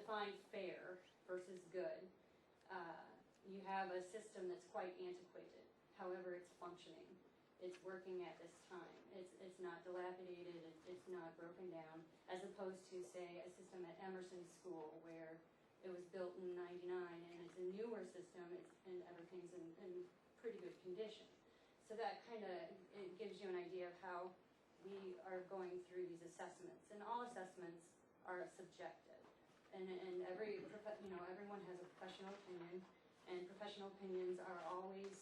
define fair versus good, you have a system that's quite antiquated. However, it's functioning. It's working at this time. It's not dilapidated, it's not broken down, as opposed to, say, a system at Emerson School where it was built in '99 and it's a newer system and everything's in pretty good condition. So that kind of, it gives you an idea of how we are going through these assessments. And all assessments are subjective. And everyone has a professional opinion, and professional opinions are always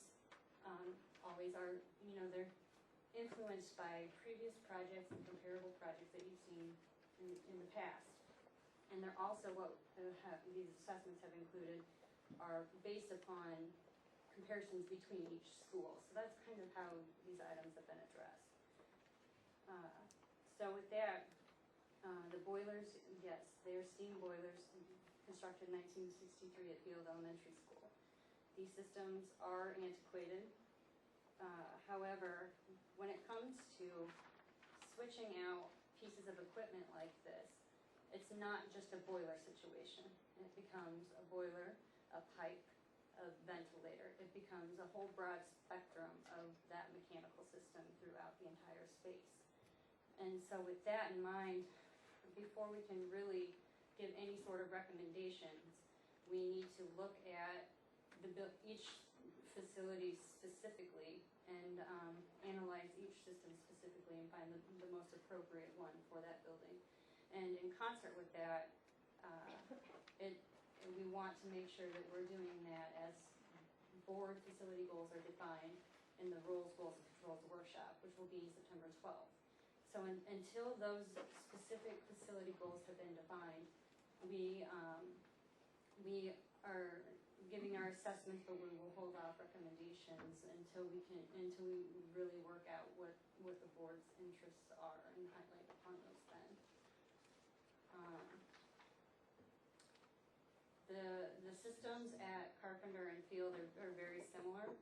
they're influenced by previous projects and comparable projects that you've seen in the past. And they're also what these assessments have included are based upon comparisons between each school. So that's kind of how these items have been addressed. So with that, the boilers, yes, they are steam boilers constructed in 1963 at Field Elementary School. These systems are antiquated. However, when it comes to switching out pieces of equipment like this, it's not just a boiler situation. It becomes a boiler, a pipe, a ventilator. It becomes a whole broad spectrum of that mechanical system throughout the entire space. And so with that in mind, before we can really give any sort of recommendations, we need to look at each facility specifically and analyze each system specifically and find the most appropriate one for that building. And in concert with that, we want to make sure that we're doing that as board facility goals are defined in the Rules, Goals, and Controls workshop, which will be September 12th. So until those specific facility goals have been defined, we are giving our assessments, but we will hold off recommendations until we really work out what the board's interests are and highlight upon those then. The systems at Carpenter and Field are very similar.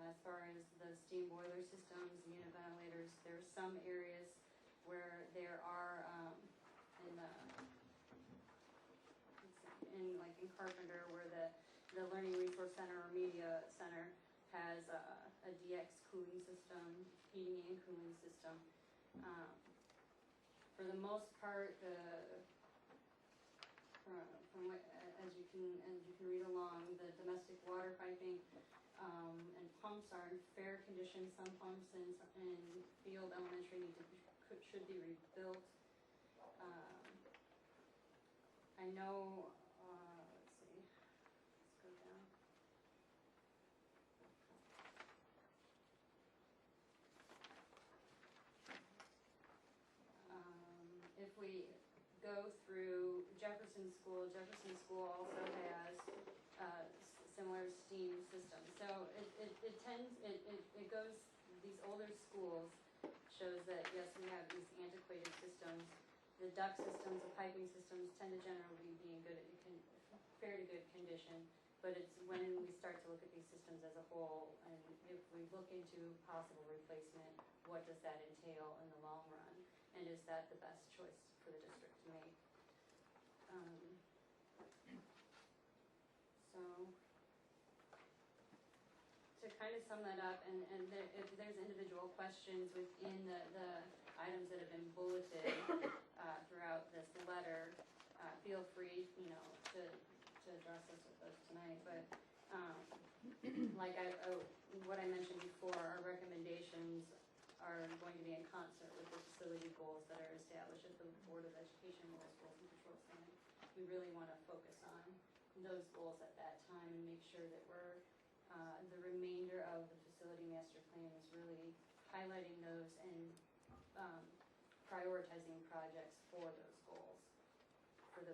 As far as the steam boiler systems, unit ventilators, there are some areas where there are in Carpenter, where the Learning Resource Center or Media Center has a DX cooling system, heating and cooling system. For the most part, as you can read along, the domestic water piping and pumps are in fair condition. Some pumps in Field Elementary should be rebuilt. I know. Let's see. Let's go down. If we go through Jefferson School also has similar steam systems. So it goes, these older schools shows that yes, we have these antiquated systems. The duct systems, the piping systems tend to generally be in fair to good condition, but it's when we start to look at these systems as a whole, and if we look into possible replacement, what does that entail in the long run? And is that the best choice for the district to make? So, to kind of sum that up, and if there's individual questions within the items that have been bulleted throughout this letter, feel free, to address those tonight. But what I mentioned before, our recommendations are going to be in concert with the facility goals that are established at the Board of Education Rules, Goals, and Controls Standing. We really want to focus on those goals at that time and make sure that we're the remainder of the facility master plan is really highlighting those and prioritizing projects for those goals for the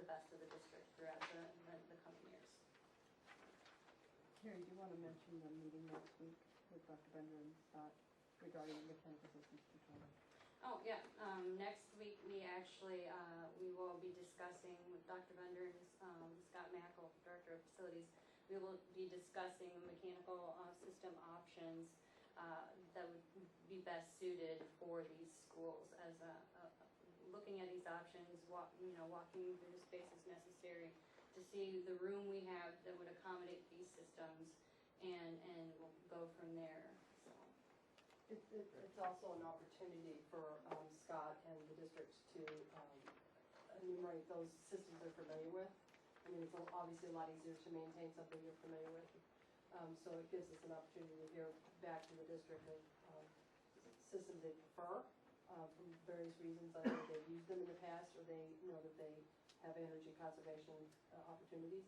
best of the district throughout the coming years. Carrie, do you want to mention the meeting next week with Dr. Bender and Scott regarding mechanical systems control? Oh yeah, next week we actually we will be discussing with Dr. Bender and Scott Mackel, Director of Facilities. We will be discussing mechanical system options that would be best suited for these schools as looking at these options, walking through the spaces necessary to see the room we have that would accommodate these systems, and we'll go from there, so. It's also an opportunity for Scott and the district to enumerate those systems they're familiar with. I mean, it's obviously a lot easier to maintain something you're familiar with. So it gives us an opportunity to hear back to the district of systems they prefer from various reasons. Either they've used them in the past or they know that they have energy conservation opportunities.